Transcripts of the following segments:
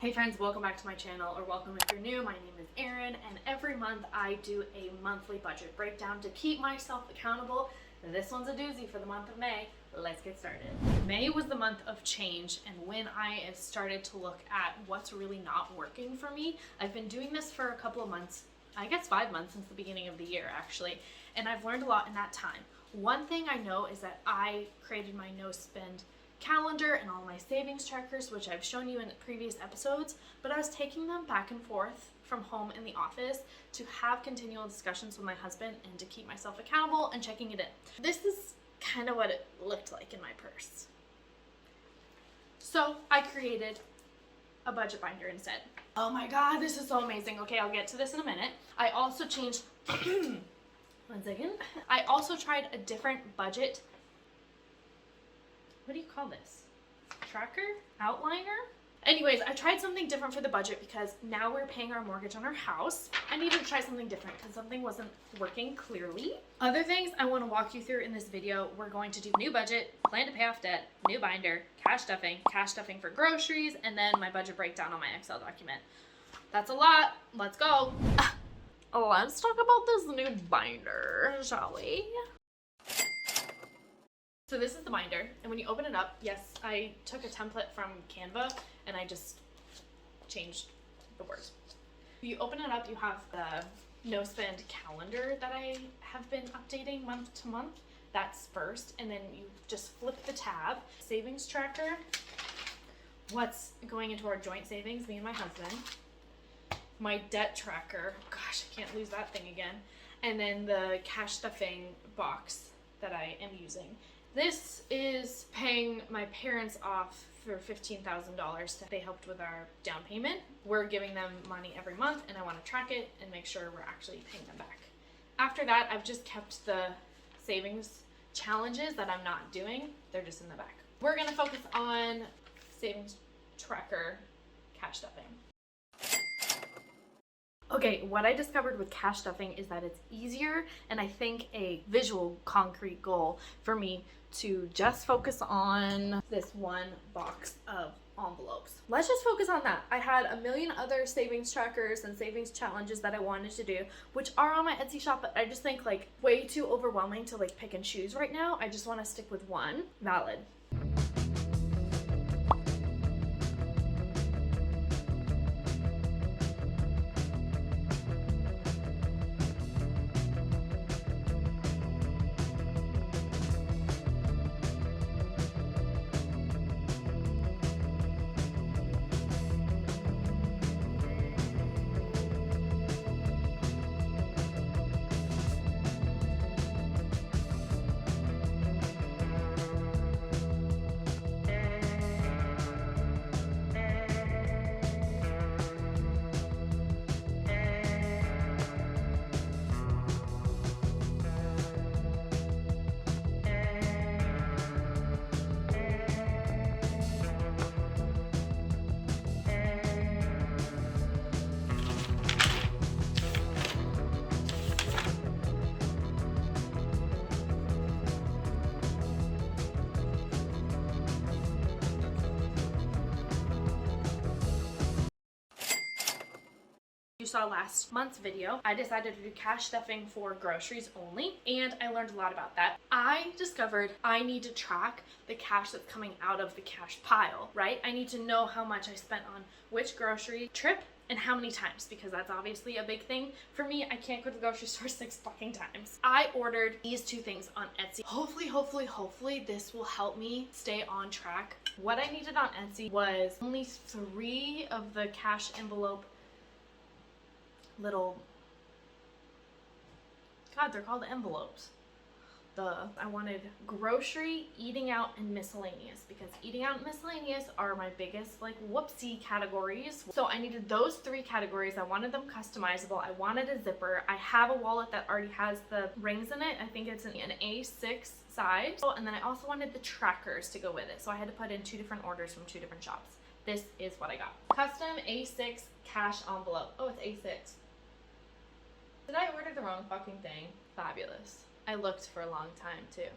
Hey friends, welcome back to my channel, or welcome if you're new. My name is Erin, and every month I do a monthly budget breakdown to keep myself accountable. This one's a doozy for the month of May. Let's get started. May was the month of change, and when I have started to look at what's really not working for me. I've been doing this for a couple of months, I guess 5 months since the beginning of the year actually, and I've learned a lot in that time. One thing I know is that I created my no spend calendar and all my savings trackers, which I've shown you in previous episodes, but I was taking them back and forth from home in the office to have continual discussions with my husband and to keep myself accountable and checking it in. This is kind of what it looked like in my purse. So I created a budget binder instead. Oh my god, this is so amazing. Okay, I'll get to this in a minute. I also changed one second. I also tried a different budget. What do you call this? Tracker? Outliner? Anyways, I tried something different for the budget because now we're paying our mortgage on our house. I needed to try something different because something wasn't working clearly. Other things I want to walk you through in this video, we're going to do new budget, plan to pay off debt, new binder, cash stuffing for groceries, and then my budget breakdown on my Excel document. That's a lot. Let's go. Let's talk about this new binder, shall we? So this is the binder, and when you open it up, yes, I took a template from Canva and I just changed the words. You open it up, you have the no spend calendar that I have been updating month to month. That's first, and then you just flip the tab. Savings tracker, what's going into our joint savings, me and my husband. My debt tracker, gosh, I can't lose that thing again. And then the cash stuffing box that I am using. This is paying my parents off for $15,000. They helped with our down payment. We're giving them money every month, and I want to track it and make sure we're actually paying them back. After that, I've just kept the savings challenges that I'm not doing. They're just in the back. We're going to focus on savings tracker cash stuffing. Okay, what I discovered with cash stuffing is that it's easier, and I think a visual concrete goal for me to just focus on this one box of envelopes. Let's just focus on that. I had a million other savings trackers and savings challenges that I wanted to do, which are on my Etsy shop, but I just think like way too overwhelming to like pick and choose right now. I just want to stick with one. Valid. You saw last month's video, I decided to do cash stuffing for groceries only, and I learned a lot about that. I discovered I need to track the cash that's coming out of the cash pile, right? I need to know how much I spent on which grocery trip and how many times, because that's obviously a big thing. For me, I can't go to the grocery store 6 fucking times. I ordered these 2 things on Etsy. Hopefully this will help me stay on track. What I needed on Etsy was only 3 of the cash envelope little, God, they're called envelopes. I wanted grocery, eating out, and miscellaneous, because eating out and miscellaneous are my biggest like whoopsie categories. So I needed those 3 categories. I wanted them customizable. I wanted a zipper. I have a wallet that already has the rings in it. I think it's an A6 size. Oh, and then I also wanted the trackers to go with it. So I had to put in 2 different orders from 2 different shops. This is what I got. Custom A6 cash envelope. Oh, it's A6. Did I order the wrong fucking thing? Fabulous. I looked for a long time too.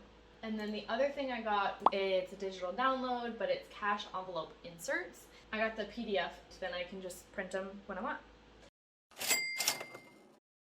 And then the other thing I got, it's a digital download, but it's cash envelope inserts. I got the PDF, then I can just print them when I want.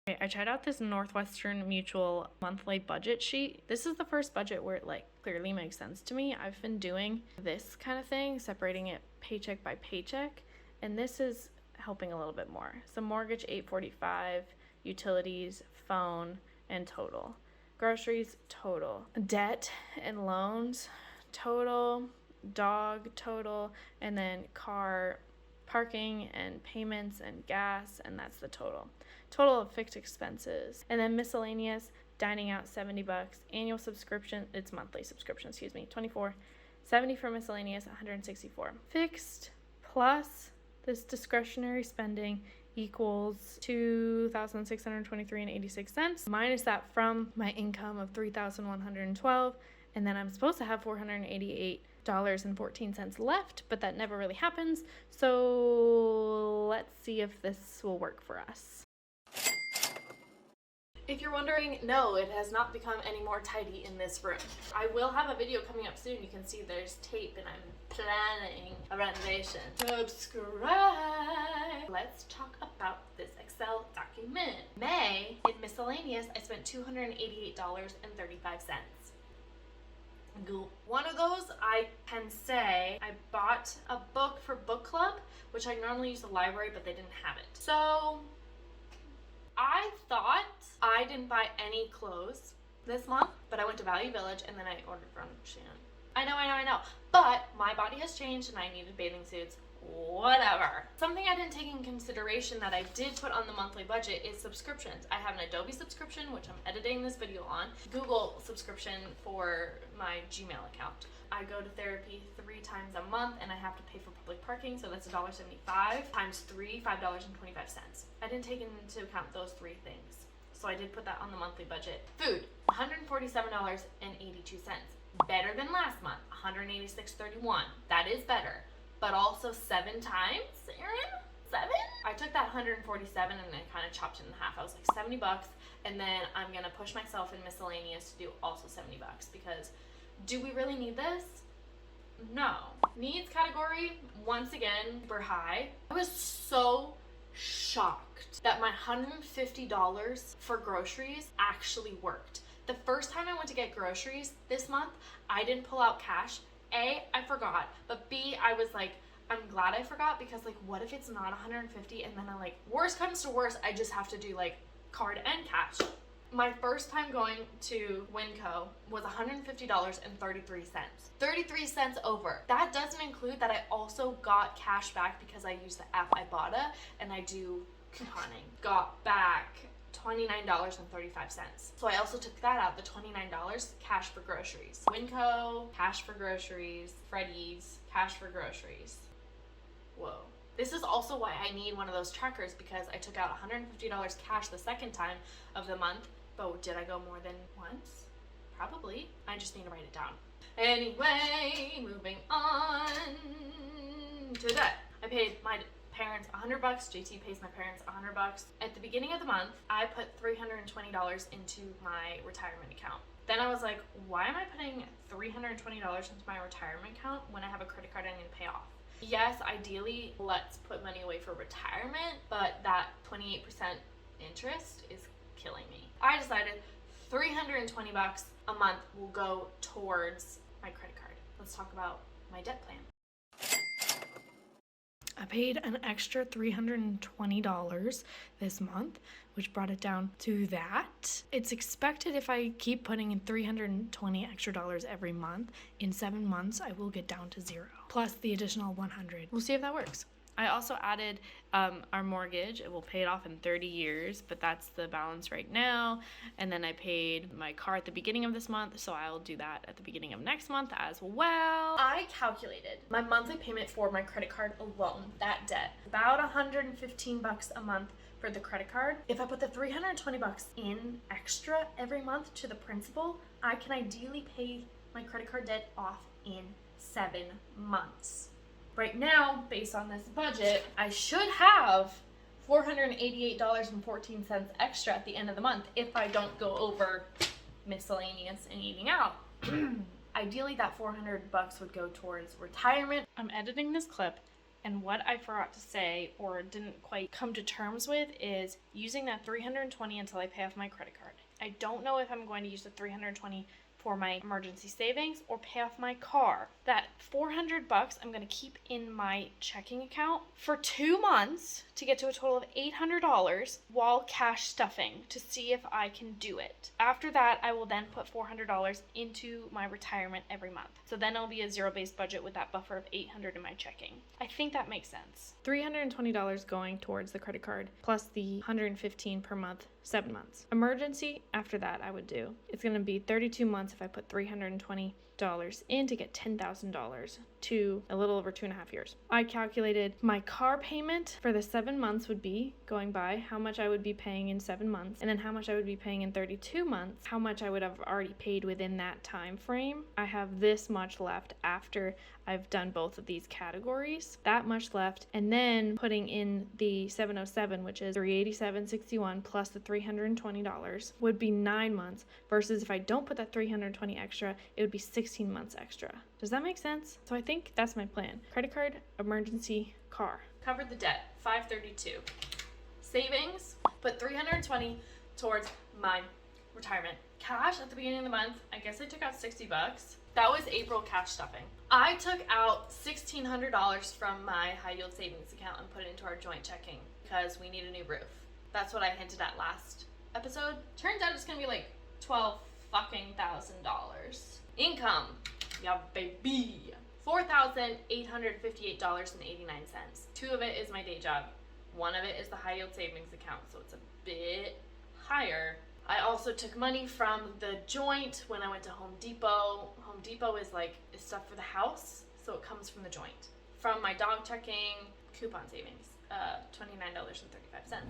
Okay, I tried out this Northwestern Mutual monthly budget sheet. This is the first budget where it like clearly makes sense to me. I've been doing this kind of thing, separating it paycheck by paycheck, and this is helping a little bit more. So mortgage $845, utilities, phone, and total. Groceries, total. Debt and loans, total. Dog, total. And then car, parking and payments and gas, and that's the total. Total of fixed expenses. And then miscellaneous, dining out $70, annual subscription, it's monthly subscription, excuse me, 24, 70 for miscellaneous, 164. Fixed plus this discretionary spending equals $2,623.86 minus that from my income of $3,112, and then I'm supposed to have $488.14 left, but that never really happens. So let's see if this will work for us. If you're wondering, no, it has not become any more tidy in this room. I will have a video coming up soon. You can see there's tape and I'm planning a renovation. Subscribe! Let's talk about this Excel document. May, in miscellaneous, I spent $288.35. Cool. One of those, I can say I bought a book for book club, which I normally use the library, but they didn't have it. So I thought I didn't buy any clothes this month, but I went to Value Village and then I ordered from Shein. I know. But my body has changed and I needed bathing suits. Whatever. Something I didn't take in consideration that I did put on the monthly budget is subscriptions. I have an Adobe subscription, which I'm editing this video on, Google subscription for my Gmail account. I go to therapy 3 times a month and I have to pay for public parking, so that's $1.75 times 3, $5.25. I didn't take into account those 3 things, so I did put that on the monthly budget. Food, $147.82. Better than last month, $186.31. That is better. But also 7 times, Erin? 7? I took that 147 and I kind of chopped it in half. I was like $70, and then I'm gonna push myself in miscellaneous to do also $70 because do we really need this? No. Needs category, once again, super high. I was so shocked that my $150 for groceries actually worked. The first time I went to get groceries this month, I didn't pull out cash. A, I forgot, but B, I was like, I'm glad I forgot because like, what if it's not 150 and then I like, worst comes to worst, I just have to do like card and cash. My first time going to Winco was $150.33. 33 cents over. That doesn't include that I also got cash back because I used the app Ibotta and I do couponing. Got back $29.35. So I also took that out, the $29 cash for groceries. Winco, cash for groceries. Freddy's, cash for groceries. Whoa. This is also why I need one of those trackers because I took out $150 cash the second time of the month, but did I go more than once? Probably. I just need to write it down. Anyway, moving on to that. I paid my parents $100. JT pays my parents $100. At the beginning of the month, I put $320 into my retirement account. Then I was like, why am I putting $320 into my retirement account when I have a credit card I need to pay off? Yes, ideally, let's put money away for retirement, but that 28% interest is killing me. I decided $320 a month will go towards my credit card. Let's talk about my debt plan. I paid an extra $320 this month, which brought it down to that. It's expected if I keep putting in $320 extra every month, in 7 months I will get down to 0, plus the additional $100. We'll see if that works. I also added our mortgage. It will pay it off in 30 years, but that's the balance right now. And then I paid my car at the beginning of this month, so I'll do that at the beginning of next month as well. I calculated my monthly payment for my credit card alone, that debt, about $115 a month for the credit card. If I put the $320 in extra every month to the principal, I can ideally pay my credit card debt off in 7 months. Right now, based on this budget, I should have $488.14 extra at the end of the month if I don't go over miscellaneous and eating out. Ideally, that $400 would go towards retirement. I'm editing this clip, And what I forgot to say or didn't quite come to terms with is using that $320 until I pay off my credit card. I don't know if I'm going to use the $320 for my emergency savings or pay off my car. That $400 I'm going to keep in my checking account for 2 months to get to a total of $800 while cash stuffing to see if I can do it. After that, I will then put $400 into my retirement every month. So then it'll be a zero-based budget with that buffer of $800 in my checking. I think that makes sense. $320 going towards the credit card plus the $115 per month, 7 months. Emergency, after that I would do. It's going to be 32 months if I put $320 in to get $10,000 to a little over 2.5 years. I calculated my car payment for the 7 months would be going by how much I would be paying in 7 months, and then how much I would be paying in 32 months, how much I would have already paid within that time frame. I have this much left after I've done both of these categories, that much left, and then putting in the 707, which is $387.61 plus the $320 would be 9 months, versus if I don't put that $320 extra, it would be 16 months extra. Does that make sense? So I think that's my plan. Credit card, emergency, car. Covered the debt, $532. Savings, put $320 towards my retirement. Cash at the beginning of the month, I guess I took out $60. That was April cash stuffing. I took out $1,600 from my high yield savings account and put it into our joint checking because we need a new roof. That's what I hinted at last episode. Turns out it's gonna be like $12,000. Income, yeah baby. $4,858.89. 2 of it is my day job. 1 of it is the high yield savings account, so it's a bit higher. I also took money from the joint when I went to Home Depot. Home Depot is stuff for the house, so it comes from the joint. From my dog checking, coupon savings, $29.35.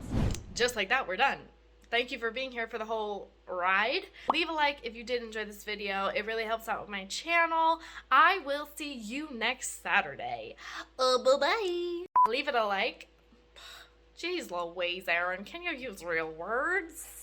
Just like that, we're done. Thank you for being here for the whole ride. Leave a like if you did enjoy this video. It really helps out with my channel. I will see you next Saturday. Bye-bye. Leave it a like. Jeez Louise, Aaron, can you use real words?